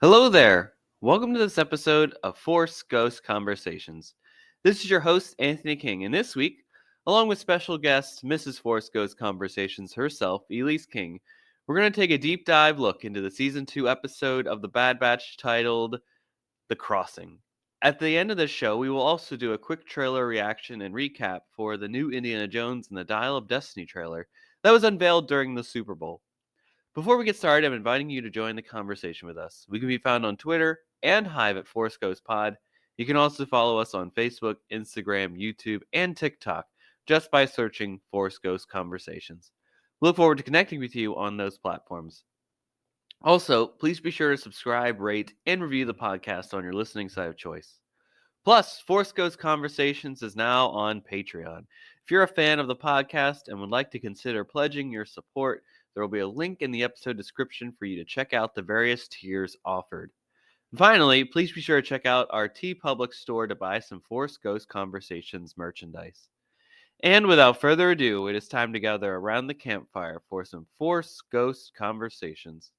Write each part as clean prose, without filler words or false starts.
Hello there. Welcome to this episode of Force Ghost Conversations. This is your host, Anthony King, and this week, along with special guest Mrs. Force Ghost Conversations herself, Elise King, we're going to take a deep dive look into the Season 2 episode of The Bad Batch titled The Crossing. At the end of the show, we will also do a quick trailer reaction and recap for the new Indiana Jones and the Dial of Destiny trailer that was unveiled during the Super Bowl. Before we get started, I'm inviting you to join the conversation with us. We can be found on Twitter and Hive at Force Ghost Pod. You can also follow us on Facebook, Instagram, YouTube, and TikTok just by searching Force Ghost Conversations. We look forward to connecting with you on those platforms. Also, please be sure to subscribe, rate, and review the podcast on your listening site of choice. Plus, Force Ghost Conversations is now on Patreon. If you're a fan of the podcast and would like to consider pledging your support, there will be a link in the episode description for you to check out the various tiers offered. And finally, please be sure to check out our TeePublic store to buy some Force Ghost Conversations merchandise. And without further ado, it is time to gather around the campfire for some Force Ghost Conversations.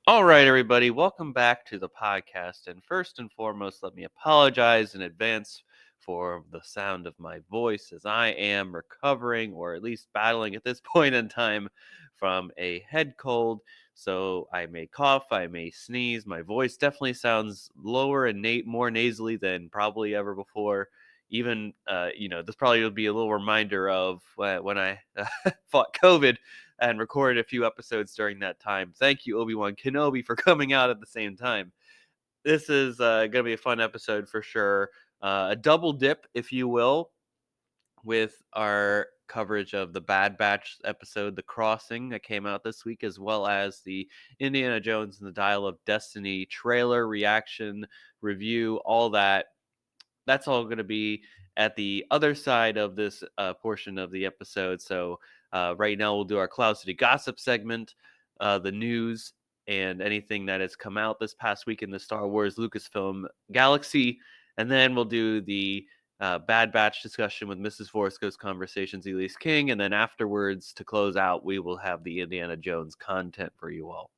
All right, everybody, welcome back to the podcast. And first and foremost, let me apologize in advance for the sound of my voice as I am recovering, or at least battling at this point in time, from a head cold. So I may cough, I may sneeze. My voice definitely sounds lower and more nasally than probably ever before. Even, this probably will be a little reminder of when I fought COVID and recorded a few episodes during that time. Thank you, Obi-Wan Kenobi, for coming out at the same time. This is going to be a fun episode for sure. A double dip, if you will, with our coverage of the Bad Batch episode, The Crossing, that came out this week, as well as the Indiana Jones and the Dial of Destiny trailer, reaction, review, all that. That's all going to be at the other side of this portion of the episode. So right now we'll do our Cloud City Gossip segment, the news, and anything that has come out this past week in the Star Wars Lucasfilm galaxy. And then we'll do the Bad Batch discussion with Mrs. Force Ghost Conversations, Elise King. And then afterwards, to close out, we will have the Indiana Jones content for you all.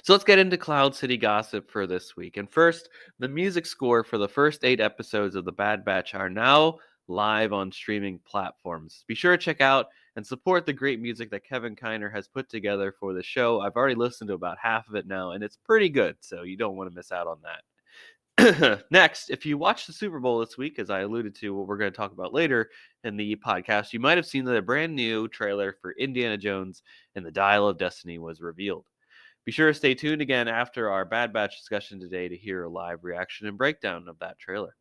So let's get into Cloud City Gossip for this week. And first, the music score for the first 8 episodes of The Bad Batch are now live on streaming platforms. Be sure to check out and support the great music that Kevin Kiner has put together for the show. I've already listened to about half of it now, and it's pretty good, so you don't want to miss out on that. Next, if you watched the Super Bowl this week, as I alluded to, what we're going to talk about later in the podcast, you might have seen that a brand new trailer for Indiana Jones and the Dial of Destiny was revealed. Be sure to stay tuned again after our Bad Batch discussion today to hear a live reaction and breakdown of that trailer.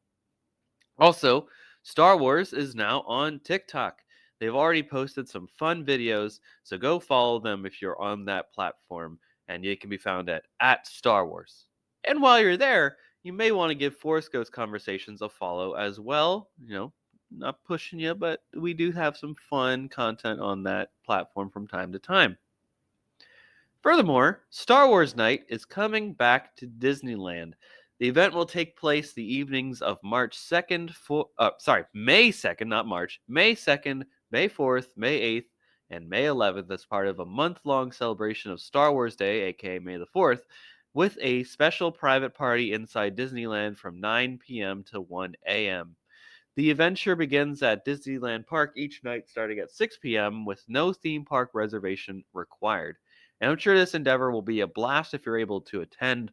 Also, Star Wars is now on TikTok. They've already posted some fun videos, so go follow them if you're on that platform, and it can be found at Star Wars. And while you're there, you may want to give Force Ghost Conversations a follow as well. Not pushing you, but we do have some fun content on that platform from time to time. Furthermore, Star Wars Night is coming back to Disneyland. The event will take place the evenings of May 2nd, not March, May 2nd, May 4th, May 8th, and May 11th as part of a month-long celebration of Star Wars Day, aka May the 4th, with a special private party inside Disneyland from 9 p.m. to 1 a.m. The adventure begins at Disneyland Park each night starting at 6 p.m. with no theme park reservation required. And I'm sure this endeavor will be a blast if you're able to attend.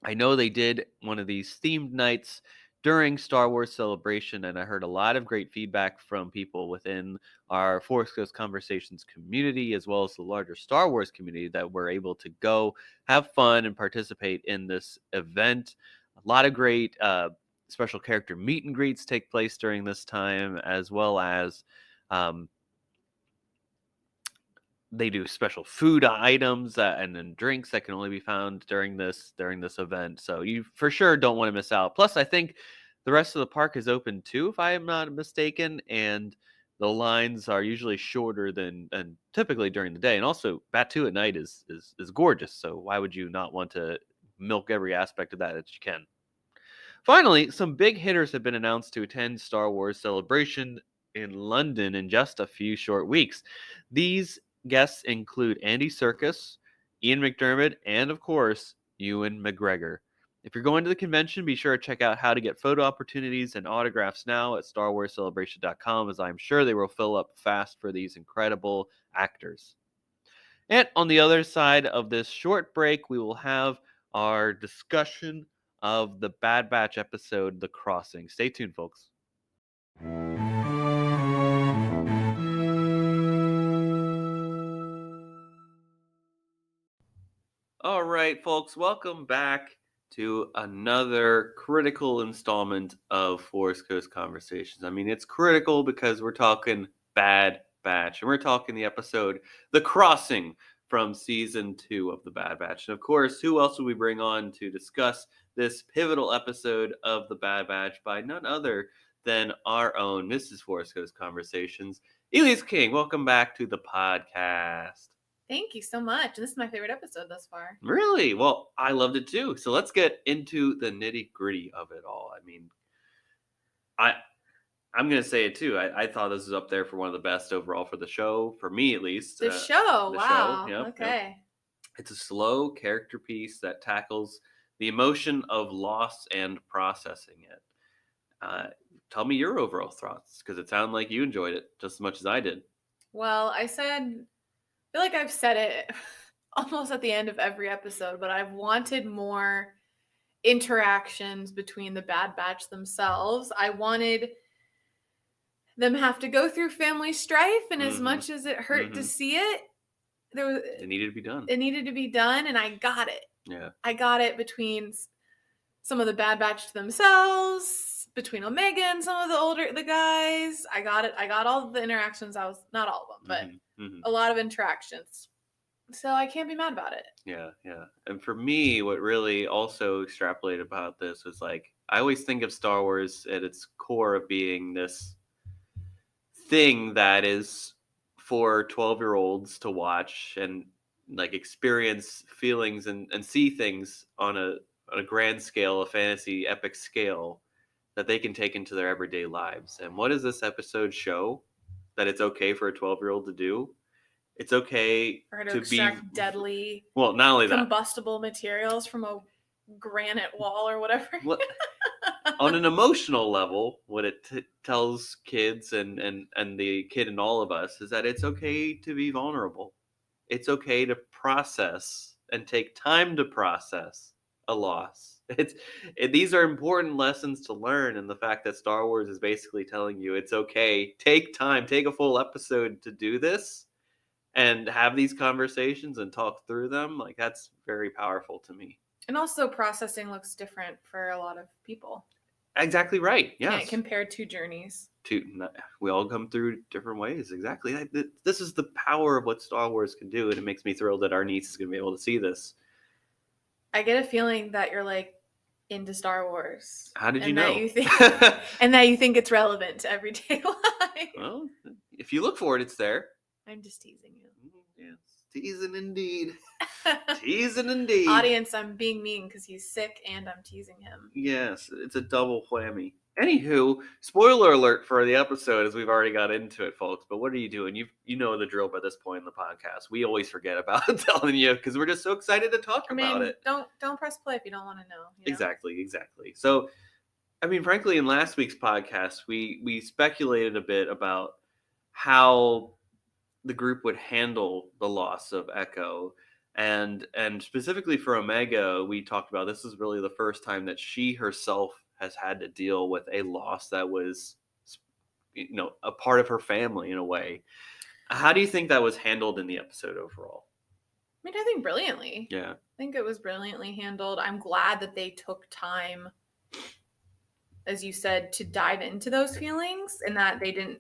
I know they did one of these themed nights during Star Wars Celebration, and I heard a lot of great feedback from people within our Force Ghost Conversations community, as well as the larger Star Wars community, that were able to go have fun and participate in this event. A lot of great special character meet and greets take place during this time, as well as they do special food items and then drinks that can only be found during this event. So you for sure don't want to miss out. Plus, I think the rest of the park is open too, if I am not mistaken, and the lines are usually shorter than and typically during the day. And also, Batu at night is gorgeous. So why would you not want to milk every aspect of that you can? Finally, some big hitters have been announced to attend Star Wars Celebration in London in just a few short weeks. These guests include Andy Serkis, Ian McDermott, and of course, Ewan McGregor. If you're going to the convention, be sure to check out how to get photo opportunities and autographs now at StarWarsCelebration.com, as I'm sure they will fill up fast for these incredible actors. And on the other side of this short break, we will have our discussion of the Bad Batch episode, The Crossing. Stay tuned, folks. All right, folks, welcome back to another critical installment of Force Coast Conversations. I mean, it's critical because we're talking Bad Batch, and we're talking the episode The Crossing from season 2 of the Bad Batch. And of course, who else would we bring on to discuss this pivotal episode of the Bad Batch by none other than our own Mrs. Force Coast Conversations, Elise King. Welcome back to the podcast. Thank you so much. This is my favorite episode thus far. Really? Well, I loved it too. So let's get into the nitty gritty of it all. I mean, I'm gonna say it too. I thought this was up there for one of the best overall for the show, for me at least. The show, wow. Yep, okay. Yep. It's a slow character piece that tackles the emotion of loss and processing it. Tell me your overall thoughts, because it sounded like you enjoyed it just as much as I did. Well, I feel like I've said it almost at the end of every episode, but I've wanted more interactions between the Bad Batch themselves. I wanted them have to go through family strife, and as much as it hurt to see it, it needed to be done. It needed to be done, and I got it. Yeah. I got it between some of the Bad Batch themselves, between Omega and some of the guys. I got it. I got all the interactions. Not all of them, but a lot of interactions. So I can't be mad about it. Yeah, yeah. And for me, what really also extrapolated about this was like, I always think of Star Wars at its core of being this thing that is for 12-year-olds to watch and like experience feelings and see things on a grand scale, a fantasy epic scale that they can take into their everyday lives. And what does this episode show? That it's okay for a 12-year-old to do? It's okay for her to extract deadly, well, not only that, combustible materials from a granite wall or whatever. On an emotional level, what it tells kids and the kid in all of us is that it's okay to be vulnerable. It's okay to process and take time to process a loss. These are important lessons to learn, and the fact that Star Wars is basically telling you it's okay, take time, take a full episode to do this and have these conversations and talk through them, like that's very powerful to me. And also processing looks different for a lot of people. Exactly right. Yes. Can't compare two journeys. We all come through different ways. Exactly. This is the power of what Star Wars can do, and it makes me thrilled that our niece is going to be able to see this. I get a feeling that you're like into Star Wars. How did you know? And that you think it's relevant to everyday life. Well, if you look for it, it's there. I'm just teasing you. Yes, teasing indeed. Teasing indeed. Audience, I'm being mean because he's sick and I'm teasing him. Yes, it's a double whammy. Anywho, spoiler alert for the episode, as we've already got into it, folks. But what are you doing? You know the drill by this point in the podcast. We always forget about telling you because we're just so excited to talk about it. Don't press play if you don't want to know. Exactly. So, I mean, frankly, in last week's podcast, we speculated a bit about how the group would handle the loss of Echo. And specifically for Omega, we talked about this is really the first time that she herself has had to deal with a loss that was, a part of her family in a way. How do you think that was handled in the episode overall? I mean, I think brilliantly. Yeah. I think it was brilliantly handled. I'm glad that they took time, as you said, to dive into those feelings and that they didn't,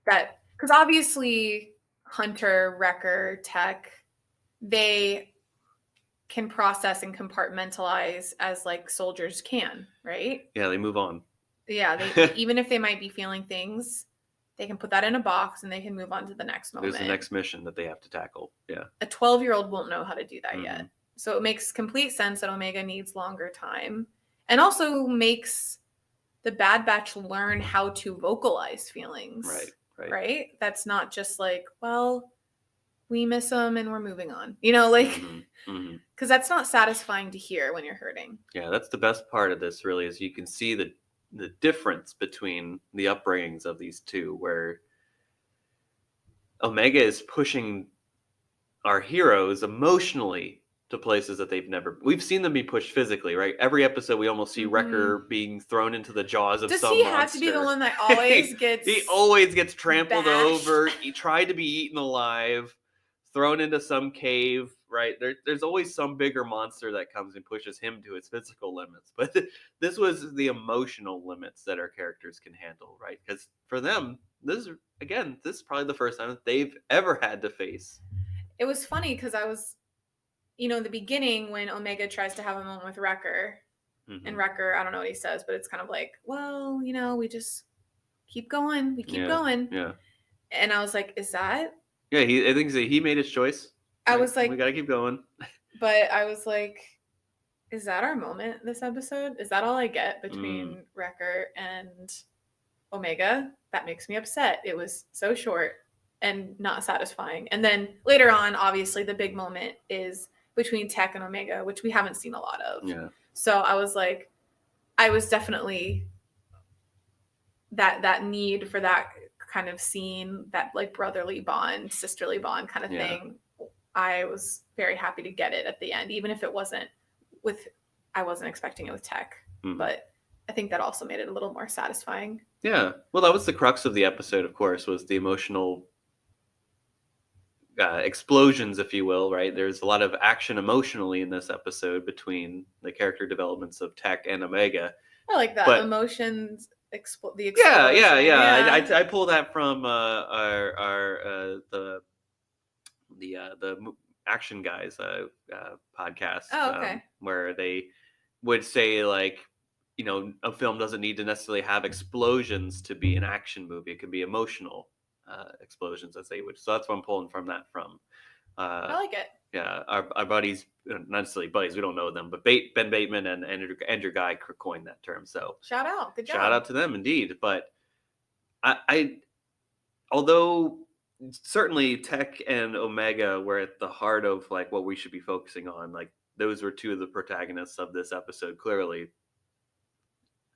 because obviously Hunter, Wrecker, Tech, they can process and compartmentalize as like soldiers can, right? Yeah, they move on. Yeah, they even if they might be feeling things, they can put that in a box and they can move on to the next moment. There's the next mission that they have to tackle. Yeah. A 12-year-old won't know how to do that Mhm. yet. So it makes complete sense that Omega needs longer time, and also makes the Bad Batch learn how to vocalize feelings. Right. Right? That's not just like, well, we miss them and we're moving on. You know, like, because that's not satisfying to hear when you're hurting. Yeah, that's the best part of this, really, is you can see the difference between the upbringings of these two, where Omega is pushing our heroes emotionally to places that we've seen them be pushed physically, right? Every episode we almost see Wrecker being thrown into the jaws of Does some he monster. have to be the one that always gets He always gets trampled bashed? over. He tried to be eaten alive, thrown into some cave, right? There's always some bigger monster that comes and pushes him to his physical limits. But this was the emotional limits that our characters can handle, right? Because for them, this is probably the first time that they've ever had to face. It was funny because I was, in the beginning when Omega tries to have a moment with Wrecker, and Wrecker, I don't know what he says, but it's kind of like, well, we just keep going. We keep going. Yeah. And I was like, is that? Yeah, I think he made his choice. Right? I was like, we got to keep going. But I was like, is that our moment this episode? Is that all I get between Wrecker and Omega? That makes me upset. It was so short and not satisfying. And then later on, obviously, the big moment is between Tech and Omega, which we haven't seen a lot of. Yeah. So I was like, I was definitely that need for that kind of scene, that like brotherly bond, sisterly bond kind of thing. I was very happy to get it at the end, even if it wasn't I wasn't expecting it with Tech, but I think that also made it a little more satisfying. Yeah. Well, that was the crux of the episode, of course, was the emotional explosions, if you will, right? There's a lot of action emotionally in this episode between the character developments of Tech and Omega. I like that. Emotions, the explosion. Yeah. I pull that from the Action Guys podcast. Oh, okay. Where they would say, like, a film doesn't need to necessarily have explosions to be an action movie. It can be emotional explosions, as they would. So that's what I'm pulling from that from. I like it. Yeah, our buddies, not necessarily buddies, we don't know them, but Ben Bateman and Andrew Guy coined that term. So shout out, good job. Shout out to them, indeed. But I although certainly Tech and Omega were at the heart of like what we should be focusing on, like those were two of the protagonists of this episode, clearly.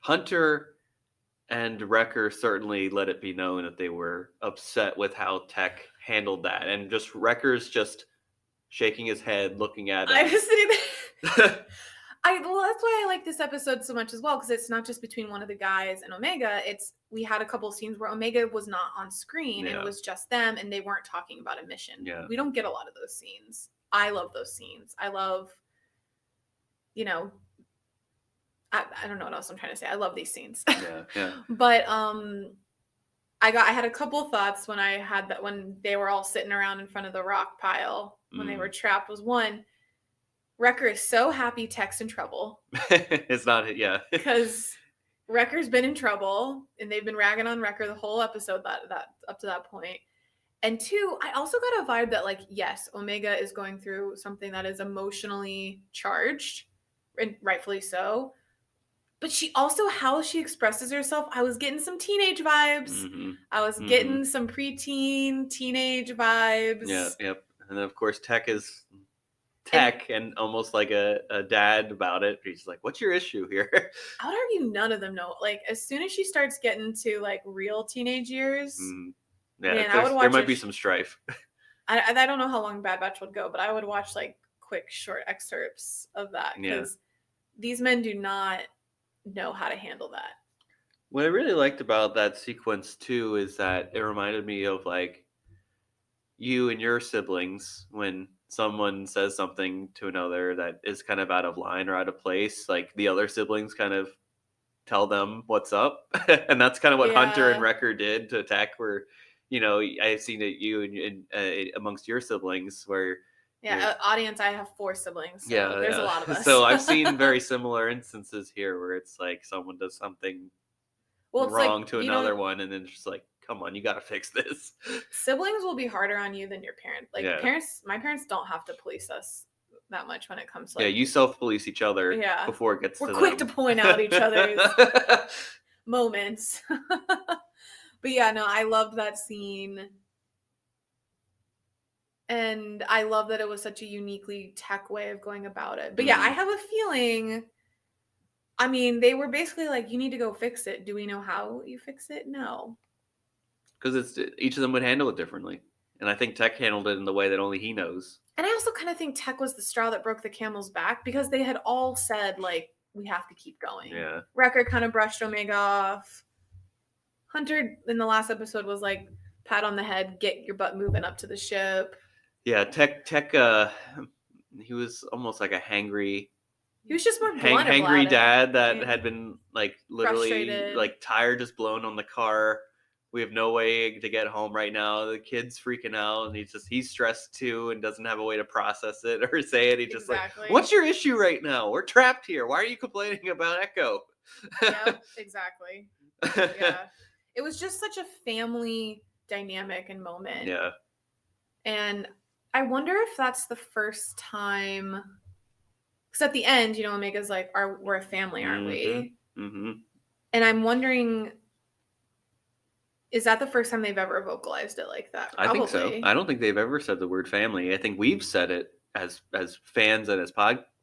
Hunter and Wrecker certainly let it be known that they were upset with how Tech handled that, and just Wrecker's just shaking his head, looking at him. I was sitting there. Well, that's why I like this episode so much as well, because it's not just between one of the guys and Omega. We had a couple of scenes where Omega was not on screen, and it was just them, and they weren't talking about a mission. Yeah. We don't get a lot of those scenes. I love those scenes. I love, I don't know what else I'm trying to say. I love these scenes. Yeah. But I had a couple thoughts when they were all sitting around in front of the rock pile when they were trapped. Was one, Wrecker is so happy Tech's in trouble. It's not, yeah. Because Wrecker's been in trouble, and they've been ragging on Wrecker the whole episode that up to that point. And two, I also got a vibe that, like, yes, Omega is going through something that is emotionally charged, and rightfully so. But she also, how she expresses herself, I was getting some teenage vibes. I was getting some preteen, teenage vibes. Yeah, yep. And then, of course, Tech is Tech and almost like a dad about it. He's like, what's your issue here? I would argue none of them know. Like, as soon as she starts getting to, like, real teenage years, there might be some strife. I don't know how long Bad Batch would go, but I would watch, like, quick, short excerpts of that. Because these men do not know how to handle that. What I really liked about that sequence too is that it reminded me of like you and your siblings when someone says something to another that is kind of out of line or out of place, like the other siblings kind of tell them what's up. And that's kind of what Hunter and Wrecker did to Tech, where I've seen it you and amongst your siblings where audience, I have 4 siblings. So there's a lot of us. So I've seen very similar instances here where it's like someone does something Well, it's wrong like to you another don't. one, and then it's just like, come on, you got to fix this. Siblings will be harder on you than your parents. Like Yeah. my parents don't have to police us that much when it comes to Yeah, like you self-police each other yeah. before it gets We're to quick them. to point out each other's moments. But yeah, no, I loved that scene. And I love that it was such a uniquely tech way of going about it. But yeah, I have a feeling, I mean, they were basically like, you need to go fix it. Do we know how you fix it? No. Because each of them would handle it differently. And I think Tech handled it in the way that only he knows. And I also kind of think tech was the straw that broke the camel's back because they had all said, like, we have to keep going. Yeah. Wrecker kind of brushed Omega off. Hunter in the last episode was like, pat on the head, get your butt moving up to the ship. Yeah, Tech, he was almost like a hangry He was just more blunt about hangry it. dad that Yeah. had been like literally Frustrated. like tire just blown on the car. We have no way to get home right now. The kid's freaking out, and he's stressed too, and doesn't have a way to process it or say it. He's just Exactly. like, "What's your issue right now? We're trapped here. Why are you complaining about Echo?" Yep, exactly. Yeah, it was just such a family dynamic and moment. Yeah. And I wonder if that's the first time, because at the end, you know, Omega's like, we're a family, aren't we? Mm-hmm. And I'm wondering, is that the first time they've ever vocalized it like that? Probably. I think so. I don't think they've ever said the word family. I think we've said it as fans and as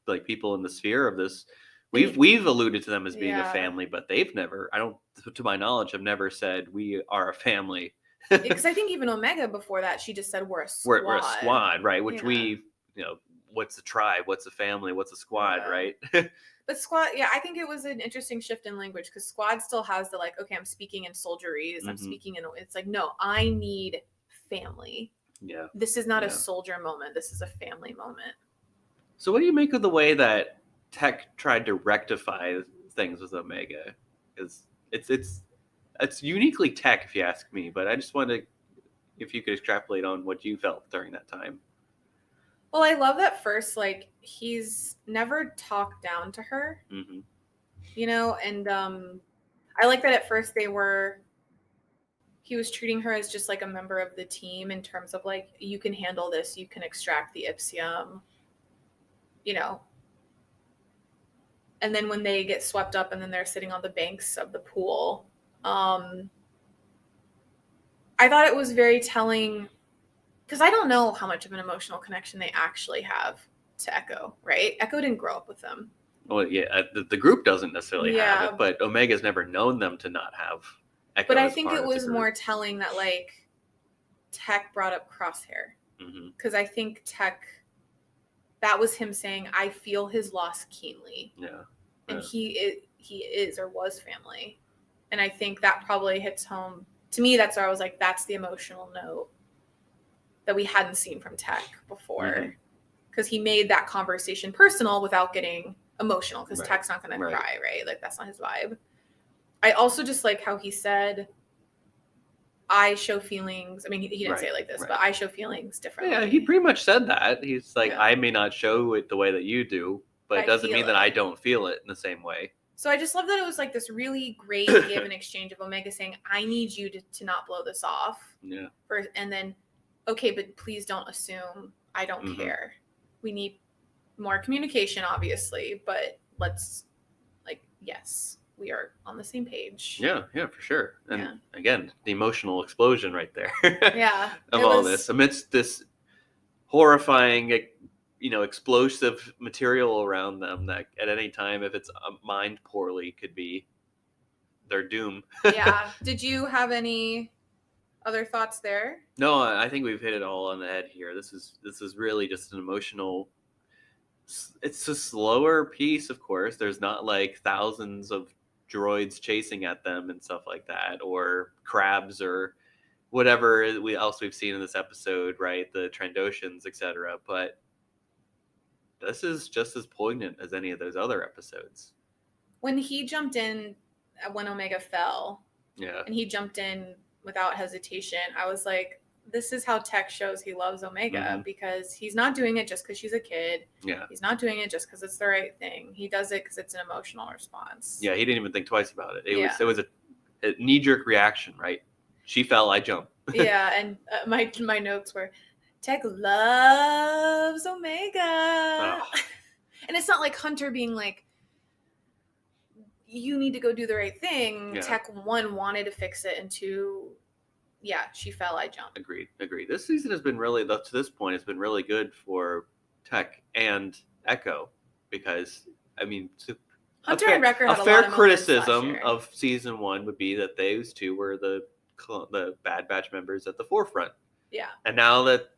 like people in the sphere of this. We've alluded to them as being a family, but they've never, I don't, to my knowledge, have never said we are a family. Because I think even Omega before that, she just said we're a squad. We're a squad, right? Which we, you know, what's a tribe? What's a family? What's a squad, right? But squad, yeah, I think it was an interesting shift in language because squad still has the like, okay, I'm speaking in soldieries. I'm speaking in, it's like, no, I need family. Yeah. This is not a soldier moment. This is a family moment. So what do you make of the way that Tech tried to rectify things with Omega? Because it's uniquely Tech, if you ask me, but I just wanted, if you could extrapolate on what you felt during that time. Well, I love that first, like, he's never talked down to her, you know, and I like that at first he was treating her as just like a member of the team in terms of like, you can handle this, you can extract the Ipsium, you know. And then when they get swept up and then they're sitting on the banks of the pool, I thought it was very telling because I don't know how much of an emotional connection they actually have to Echo, right? Echo didn't grow up with them. Well, yeah, the group doesn't necessarily have it, but Omega's never known them to not have Echo. But I think it was more telling that, like, Tech brought up Crosshair. Because I think Tech, that was him saying, I feel his loss keenly. Yeah. And he is or was family. And I think that probably hits home. To me, that's where I was like, that's the emotional note that we hadn't seen from Tech before. Because he made that conversation personal without getting emotional. Because Tech's not going to cry, right? Like, that's not his vibe. I also just like how he said, I show feelings. I mean, he didn't say it like this, but I show feelings differently. Yeah, he pretty much said that. He's like, I may not show it the way that you do, but it doesn't mean that I don't feel it in the same way. So I just love that it was like this really great give and exchange of Omega saying, I need you to not blow this off. Yeah. And then, okay, but please don't assume I don't care. We need more communication, obviously, but let's, like, yes, we are on the same page. Yeah, for sure. And again, the emotional explosion right there. Of all this, amidst this horrifying, explosive material around them that at any time, if it's mined poorly, could be their doom. Did you have any other thoughts there? No, I think we've hit it all on the head here. This is really just an emotional. It's a slower piece, of course. There's not like thousands of droids chasing at them and stuff like that, or crabs or whatever else we've seen in this episode, right? The Trandoshans, etc. But this is just as poignant as any of those other episodes. When he jumped in, when Omega fell, and he jumped in without hesitation, I was like, this is how Tech shows he loves Omega, because he's not doing it just because she's a kid. Yeah. He's not doing it just because it's the right thing. He does it because it's an emotional response. Yeah, he didn't even think twice about it. It was knee-jerk reaction, right? She fell, I jump. Yeah, and my notes were, Tech loves Omega. Oh. And it's not like Hunter being like, you need to go do the right thing. Yeah. Tech, 1, wanted to fix it, and 2, yeah, she fell, I jumped. Agreed. This season has been really, up to this point, has been really good for Tech and Echo, because, I mean, Hunter and Wrecker had a a fair lot of moments last criticism year. of season 1 would be that those two were the Bad Batch members at the forefront. Yeah. And now that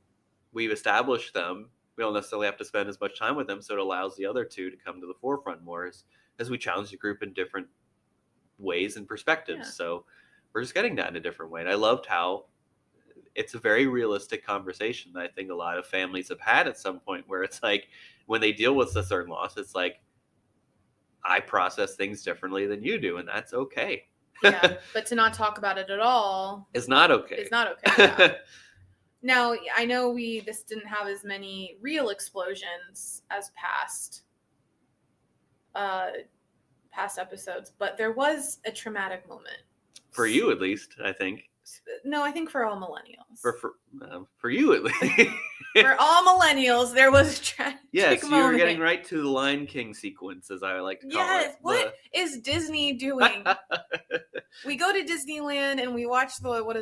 we've established them, we don't necessarily have to spend as much time with them, so it allows the other two to come to the forefront more as we challenge the group in different ways and perspectives. Yeah. So we're just getting that in a different way. And I loved how it's a very realistic conversation that I think a lot of families have had at some point, where it's like, when they deal with a certain loss, it's like, I process things differently than you do, and that's okay. Yeah, but to not talk about it at all It's not okay. It's not okay. Yeah. Now, I know this didn't have as many real explosions as past episodes, but there was a traumatic moment. For you, at least, I think. No, I think for all millennials. For you, at least. For all millennials, there was a tragic yes, moment. you were getting right to the Lion King sequence, as I like to call it. Yes, what is Disney doing? We go to Disneyland and we watch World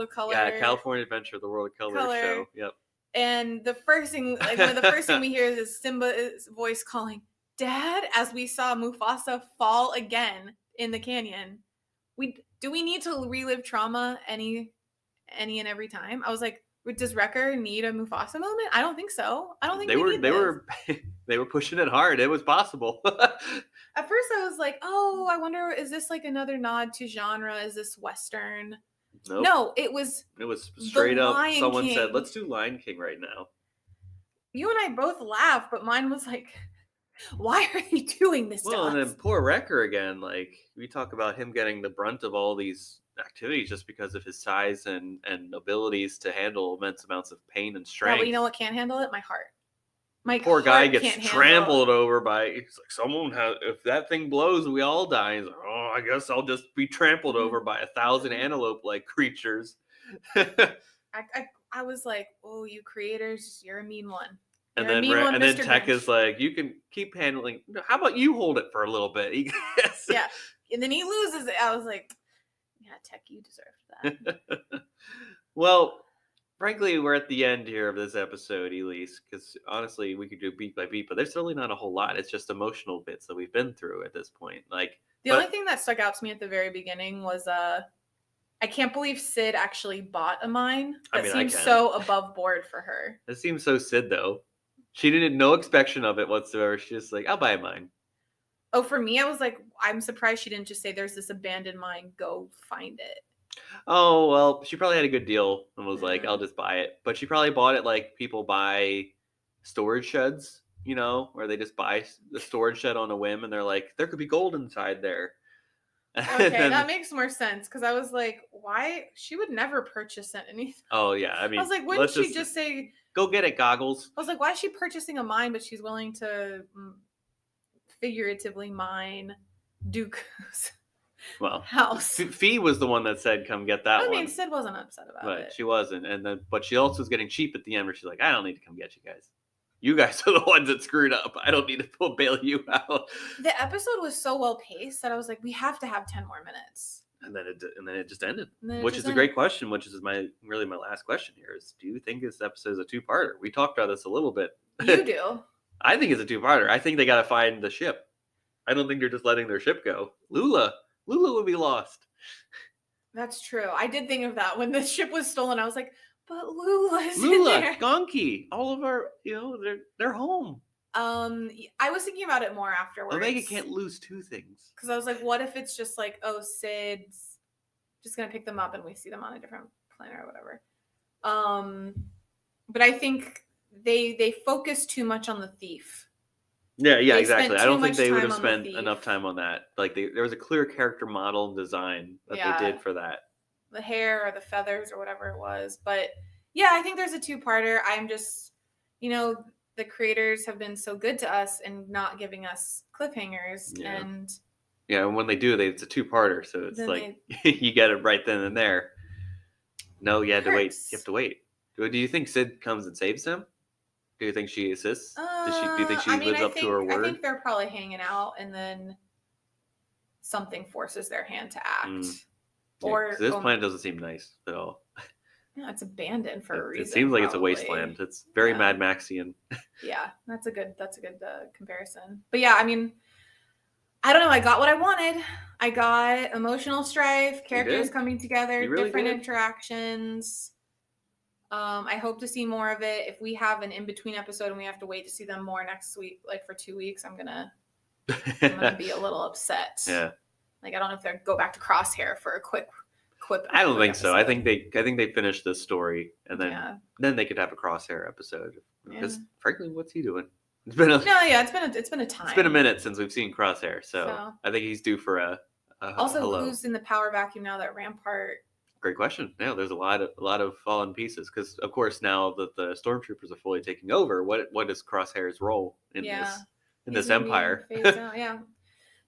of Color? Yeah, California Adventure, the World of Color show. Yep. And the first thing, one of the first thing we hear is Simba's voice calling, Dad, as we saw Mufasa fall again in the canyon. Do we need to relive trauma any and every time? I was like, does Wrecker need a Mufasa moment? I don't think so. I don't think they were pushing it hard. It was possible. At first I was like, oh, I wonder, is this like another nod to genre? Is this Western? Nope. No, it was straight up. Lion Someone King. said, let's do Lion King right now. You and I both laughed, but mine was like, why are you doing this to us? And then poor Wrecker again. Like, we talk about him getting the brunt of all these activities just because of his size and abilities to handle immense amounts of pain and strength. Yeah, but you know what can't handle it? My heart. My poor guy gets trampled over over by. He's like, someone has. If that thing blows, we all die. He's like, oh, I guess I'll just be trampled over by 1,000 antelope-like creatures. I was like, oh, you creators, you're a mean one. And then Tech is like, you can keep handling. How about you hold it for a little bit? Yeah, and then he loses it. I was like, yeah, Tech, you deserved that. Well, frankly, we're at the end here of this episode, Elise, because honestly, we could do beat by beat, but there's really not a whole lot. It's just emotional bits that we've been through at this point. The only thing that stuck out to me at the very beginning was I can't believe Sid actually bought a mine. That seems so above board for her. It seems so Sid, though. She didn't no expectation of it whatsoever. She's just like, I'll buy a mine. Oh, for me, I was like, I'm surprised she didn't just say, there's this abandoned mine, go find it. Oh, well, she probably had a good deal and was like, I'll just buy it. But she probably bought it like people buy storage sheds, where they just buy the storage shed on a whim and they're like, there could be gold inside there. Okay, that makes more sense, because I was like, why? She would never purchase anything. Oh, yeah. I mean, I was like, wouldn't she just say, go get it, Goggles? I was like, why is she purchasing a mine, but she's willing to figuratively mine Dooku's house? Fee was the one that said, come get that one. I mean, Sid wasn't upset about it. But she wasn't. But she also was getting cheap at the end, where she's like, I don't need to come get you guys. You guys are the ones that screwed up. I don't need to bail you out. The episode was so well paced that I was like, we have to have 10 more minutes. And then it just ended, which is a great question. Which is my last question here: is do you think this episode is a two-parter? We talked about this a little bit. You do. I think it's a two-parter. I think they got to find the ship. I don't think they're just letting their ship go. Lula would be lost. That's true. I did think of that when the ship was stolen. I was like, but Lula, Gonki, all of our, they're home. I was thinking about it more afterwards. Omega can't lose two things. Because I was like, what if it's just like, oh, Sid's just gonna pick them up and we see them on a different planet or whatever. But I think they focus too much on the thief. Yeah, exactly. I don't think they would have spent enough time on that. Like there was a clear character model and design that they did for that. The hair or the feathers or whatever it was. But yeah, I think there's a two-parter. I'm just, the creators have been so good to us and not giving us cliffhangers. Yeah. And Yeah, and when they do, it's a two-parter, so it's Then like you get it right then and there. No, you had to wait. You have hurts. to wait. Do you think Sid comes and saves him? Do you think she assists? Do you think I she mean, lives up to her I word? think they're probably hanging out, and then something forces their hand to Mm, act. yeah, because Or this planet doesn't seem nice at all. yeah, it's abandoned for a It reason, seems like it's a probably. wasteland. It's very Yeah. Mad Maxian. Yeah, that's a good comparison. But yeah, I mean, I don't know. I got what I wanted. I got emotional strife, characters did. coming together, You really different did. interactions. I hope to see more of it. If we have an in-between episode and we have to wait to see them more next week, like for 2 weeks, I'm gonna be a little upset. Yeah. Like I don't know if they'll go back to Crosshair for a quick quip. I don't quick think so. I episode. think they finished this story, and then they could have a Crosshair episode. Because frankly, what's he doing? It's been a it's been a time. It's been a minute since we've seen Crosshair, so I think he's due for a also hello. Who's in the power vacuum now that Rampart? Great question. Yeah, there's a lot of fallen pieces because, of course, now that the stormtroopers are fully taking over, what is Crosshair's role in this empire? Yeah.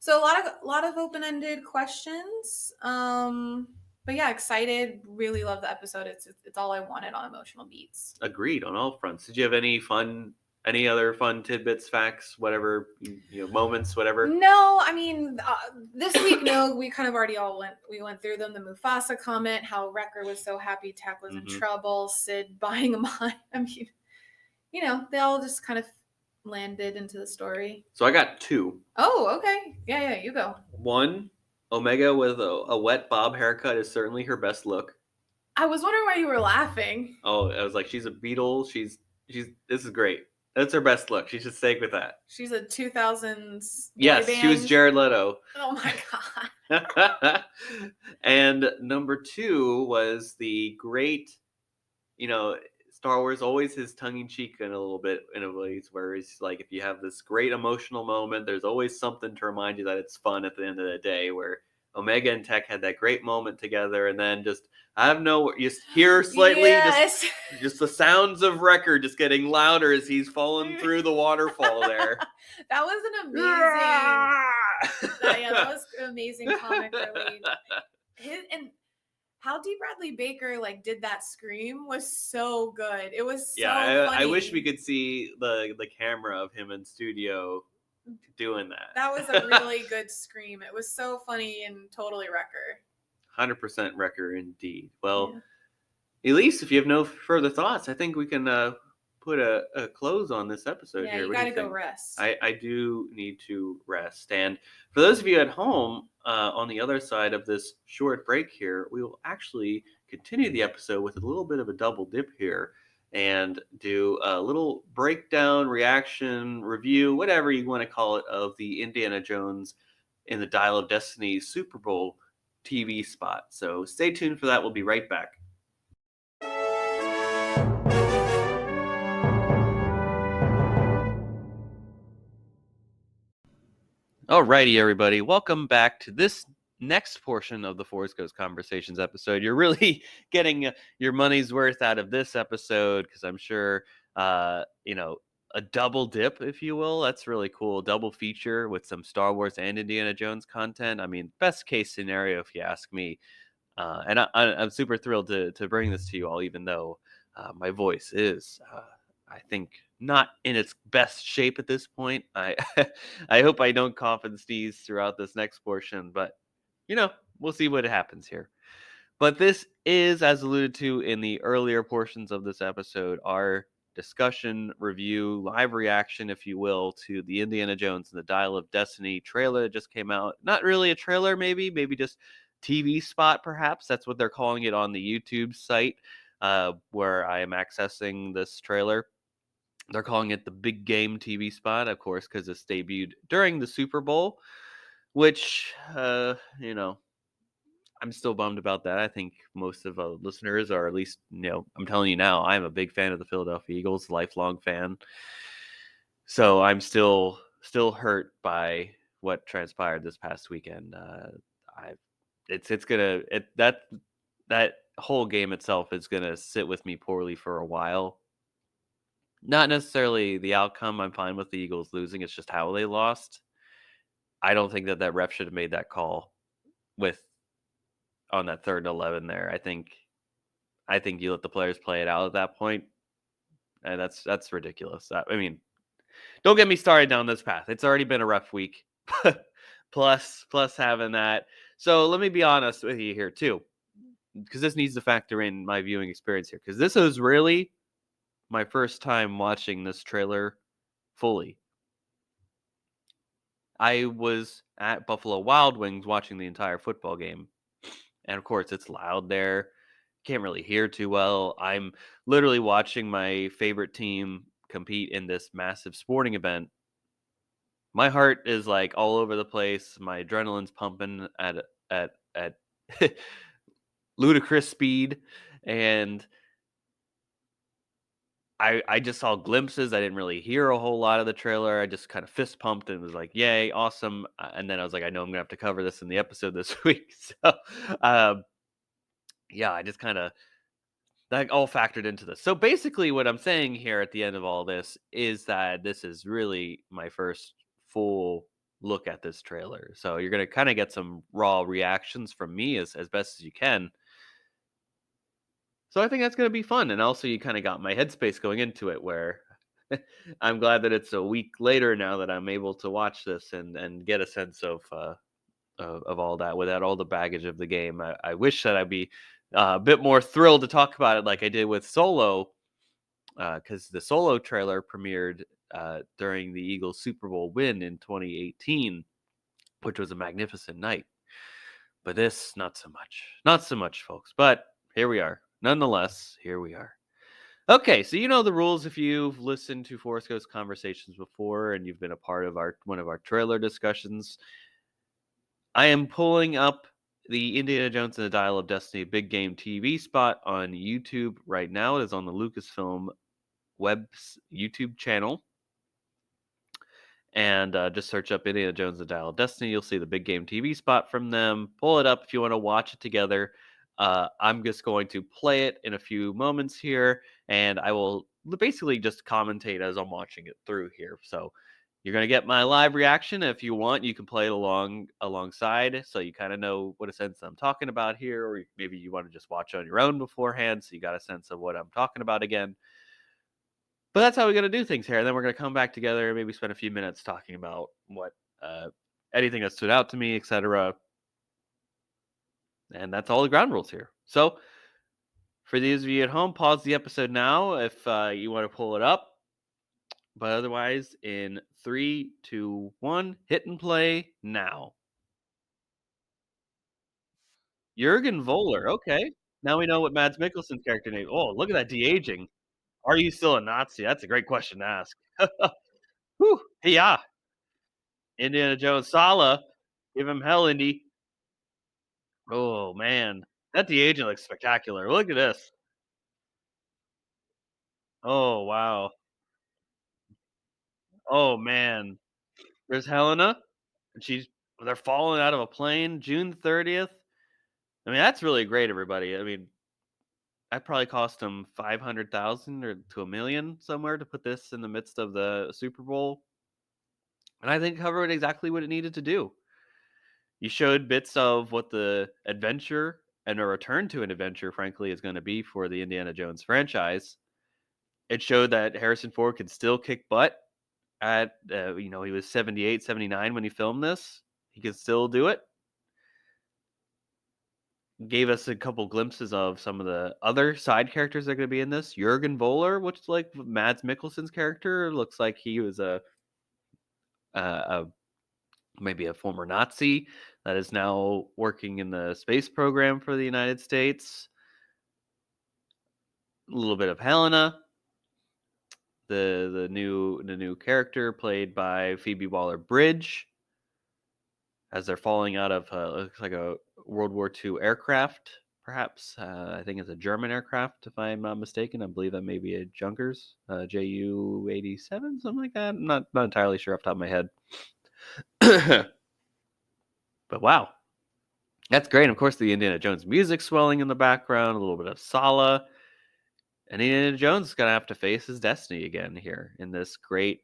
So a lot of open-ended questions. But yeah, excited. Really love the episode. It's all I wanted on emotional beats. Agreed on all fronts. Did you have any other fun tidbits, facts, whatever, moments, whatever? No, I mean, this week, no, we kind of already went through them. The Mufasa comment, how Wrecker was so happy Tech was in trouble, Sid buying a mine. I mean, they all just kind of landed into the story. So I got 2. Oh, okay. Yeah, you go. 1, Omega with a wet bob haircut is certainly her best look. I was wondering why you were laughing. Oh, I was like, she's a Beetle. She's this is great. That's her best look. She should stay with that. She's a 2000s Yes, band. She was Jared Leto. Oh my god. And number 2 was the great, Star Wars always his tongue-in-cheek in a little bit in a ways where it's like if you have this great emotional moment, there's always something to remind you that it's fun at the end of the day. Where Omega and Tech had that great moment together, and then just you hear slightly just the sounds of Wrecker just getting louder as he's falling through the waterfall there. That was an amazing that was an amazing comic relief. And how D. Bradley Baker did that scream was so good. It was so funny. I wish we could see the camera of him in studio doing that. That was a really good scream. It was so funny and totally Wrecker. 100% Wrecker indeed. Well, Elise, if you have no further thoughts, I think we can put a close on this episode here. You gotta go rest. I do need to rest. And for those of you at home, on the other side of this short break here, we will actually continue the episode with a little bit of a double dip here and do a little breakdown, reaction, review, whatever you want to call it, of the Indiana Jones in the Dial of Destiny Super Bowl TV spot. So stay tuned for that. We'll be right back. Alrighty, everybody. Welcome back to this next portion of the Force Ghost Conversations episode. You're really getting your money's worth out of this episode because I'm sure, a double dip, if you will. That's really cool. Double feature with some Star Wars and Indiana Jones content. I mean, best case scenario, if you ask me. And I'm super thrilled to bring this to you all, even though my voice is, I think, not in its best shape at this point. I hope I don't cough and sneeze throughout this next portion, but we'll see what happens here. But this is, as alluded to in the earlier portions of this episode, our discussion, review, live reaction, if you will, to the Indiana Jones and the Dial of Destiny trailer that just came out. Not really a trailer, maybe just TV spot, perhaps. That's what they're calling it on the YouTube site, where I am accessing this trailer. They're calling it the Big Game TV spot, of course, because it's debuted during the Super Bowl, which, I'm still bummed about that. I think most of our listeners, or at least, I'm telling you now, I'm a big fan of the Philadelphia Eagles, lifelong fan. So I'm still hurt by what transpired this past weekend. That whole game itself is gonna sit with me poorly for a while. Not necessarily the outcome. I'm fine with the Eagles losing. It's just how they lost. I don't think that ref should have made that call with on that 3rd and 11 there. I think you let the players play it out at that point, and that's ridiculous. I mean, don't get me started down this path. It's already been a rough week, plus having that. So let me be honest with you here too, because this needs to factor in my viewing experience here. Because this is really my first time watching this trailer fully. I was at Buffalo Wild Wings watching the entire football game, and of course it's loud there. Can't really hear too well. I'm literally watching my favorite team compete in this massive sporting event. My heart is like all over the place. My adrenaline's pumping at ludicrous speed, and I just saw glimpses. I didn't really hear a whole lot of the trailer. I just kind of fist pumped and was like, "Yay, awesome!" And then I was like, "I know I'm gonna have to cover this in the episode this week." So, um, yeah, I just kind of that all factored into this. So basically, what I'm saying here at the end of all this is that this is really my first full look at this trailer. So you're gonna kind of get some raw reactions from me as best as you can. So I think that's gonna be fun. And also you kind of got my headspace going into it where I'm glad that it's a week later now that I'm able to watch this and get a sense of all that without all the baggage of the game. I wish that I'd be a bit more thrilled to talk about it like I did with Solo, because the Solo trailer premiered during the Eagles Super Bowl win in 2018, which was a magnificent night. But this, not so much. Not so much, folks. But here we are. Nonetheless, here we are. Okay, so you know the rules if you've listened to Forest Ghost Conversations before and you've been a part of one of our trailer discussions. I am pulling up the Indiana Jones and the Dial of Destiny Big Game TV spot on YouTube right now. It is on the Lucasfilm Web's YouTube channel. And just search up Indiana Jones and the Dial of Destiny. You'll see the Big Game TV spot from them. Pull it up if you want to watch it together. I'm just going to play it in a few moments here, and I will basically just commentate as I'm watching it through here. So you're going to get my live reaction. If you want, you can play it alongside, so you kind of know what a sense I'm talking about here, or maybe you want to just watch on your own beforehand, so you got a sense of what I'm talking about again. But that's how we're going to do things here. And then we're going to come back together and maybe spend a few minutes talking about what anything that stood out to me, etc. And that's all the ground rules here. So for those of you at home, pause the episode now if you want to pull it up. But otherwise, in 3, 2, 1, hit and play now. Jurgen Voller. Okay. Now we know what Mads Mikkelsen's character name. Oh, look at that de-aging. Are you still a Nazi? That's a great question to ask. Whew. Yeah. Indiana Jones. Sala. Give him hell, Indy. Oh, man. That de-aging looks spectacular. Look at this. Oh, wow. Oh, man. There's Helena. And they're falling out of a plane June 30th. I mean, that's really great, everybody. I mean, that probably cost them 500,000 or to 1,000,000 somewhere to put this in the midst of the Super Bowl. And I think covered exactly what it needed to do. You showed bits of what the adventure and a return to an adventure, frankly, is going to be for the Indiana Jones franchise. It showed that Harrison Ford could still kick butt at, he was 78, 79 when he filmed this. He could still do it. Gave us a couple glimpses of some of the other side characters that are going to be in this. Jurgen Voller, which is like Mads Mikkelsen's character, looks like he was a maybe a former Nazi that is now working in the space program for the United States. A little bit of Helena, the new character played by Phoebe Waller-Bridge, as they're falling out of looks like a World War II aircraft, perhaps. I think it's a German aircraft, if I'm not mistaken. I believe that may be a Junkers, Ju-87, something like that. I'm not entirely sure off the top of my head. But wow, that's great. And of course, the Indiana Jones music swelling in the background, a little bit of Sala. And Indiana Jones is going to have to face his destiny again here in this great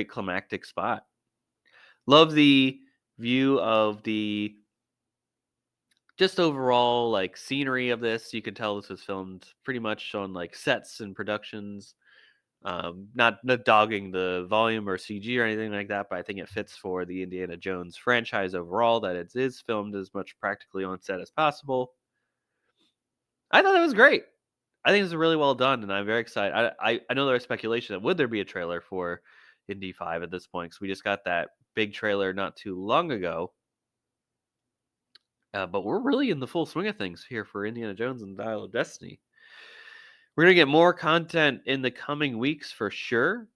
climactic spot. Love the view of the just overall like scenery of this, you can tell this was filmed pretty much on like sets and productions. Not dogging the volume or CG or anything like that, but I think it fits for the Indiana Jones franchise overall that it is filmed as much practically on set as possible. I thought it was great. I think it's really well done, and I'm very excited. I know there was speculation that would there be a trailer for Indy 5 at this point, because we just got that big trailer not too long ago. But we're really in the full swing of things here for Indiana Jones and the Dial of Destiny. We're going to get more content in the coming weeks for sure.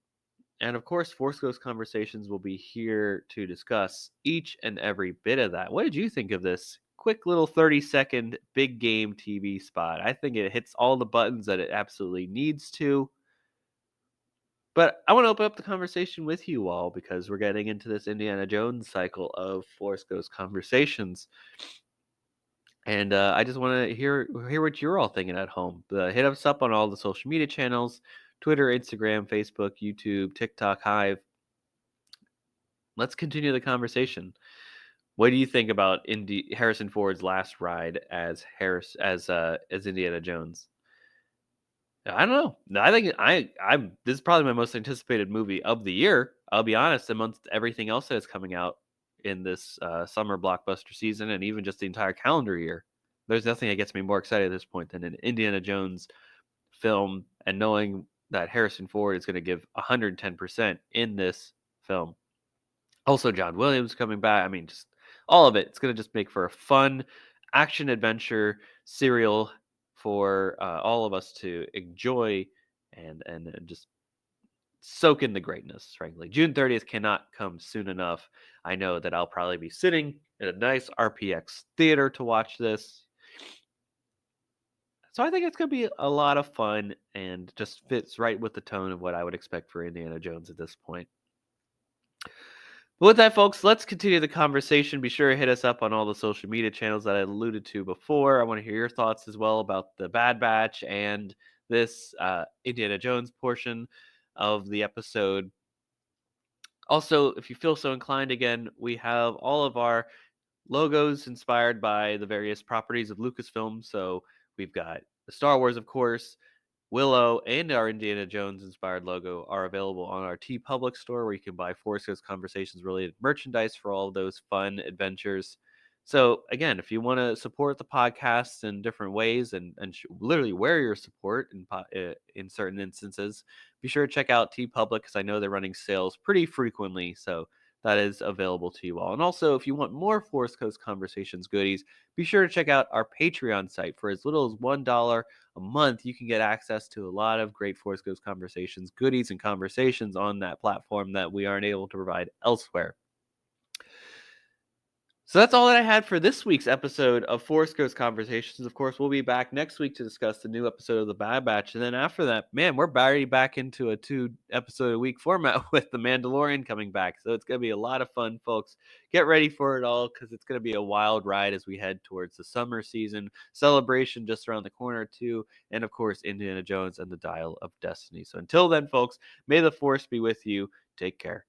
And of course, Force Ghost Conversations will be here to discuss each and every bit of that. What did you think of this quick little 30-second big game TV spot? I think it hits all the buttons that it absolutely needs to. But I want to open up the conversation with you all because we're getting into this Indiana Jones cycle of Force Ghost Conversations. And I just want to hear what you're all thinking at home. Hit us up on all the social media channels: Twitter, Instagram, Facebook, YouTube, TikTok, Hive. Let's continue the conversation. What do you think about Harrison Ford's last ride as Indiana Jones? I don't know. No, I think I'm. This is probably my most anticipated movie of the year. I'll be honest, amongst everything else that is coming out in this summer blockbuster season, and even just the entire calendar year, there's nothing that gets me more excited at this point than an Indiana Jones film, and knowing that Harrison Ford is going to give 110% in this film. Also, John Williams coming back. I mean, just all of it. It's going to just make for a fun action adventure serial for all of us to enjoy and just soak in the greatness, frankly. June 30th cannot come soon enough. I know that I'll probably be sitting in a nice RPX theater to watch this. So I think it's going to be a lot of fun and just fits right with the tone of what I would expect for Indiana Jones at this point. But with that, folks, let's continue the conversation. Be sure to hit us up on all the social media channels that I alluded to before. I want to hear your thoughts as well about the Bad Batch and this Indiana Jones portion of the episode. Also, if you feel so inclined, again, we have all of our logos inspired by the various properties of Lucasfilm. So we've got the Star Wars, of course, Willow, and our Indiana Jones inspired logo are available on our TeePublic store, where you can buy Force Ghost Conversations related merchandise for all of those fun adventures. So again, if you want to support the podcast in different ways and literally wear your support in certain instances, be sure to check out TeePublic, because I know they're running sales pretty frequently. So that is available to you all. And also, if you want more Force Ghost Conversations goodies, be sure to check out our Patreon site. For as little as $1 a month, you can get access to a lot of great Force Ghost Conversations goodies and conversations on that platform that we aren't able to provide elsewhere. So that's all that I had for this week's episode of Force Ghost Conversations. Of course, we'll be back next week to discuss the new episode of The Bad Batch. And then after that, man, we're already back into a 2-episode-a-week format with The Mandalorian coming back. So it's going to be a lot of fun, folks. Get ready for it all, because it's going to be a wild ride as we head towards the summer season. Celebration just around the corner, too. And, of course, Indiana Jones and the Dial of Destiny. So until then, folks, may the Force be with you. Take care.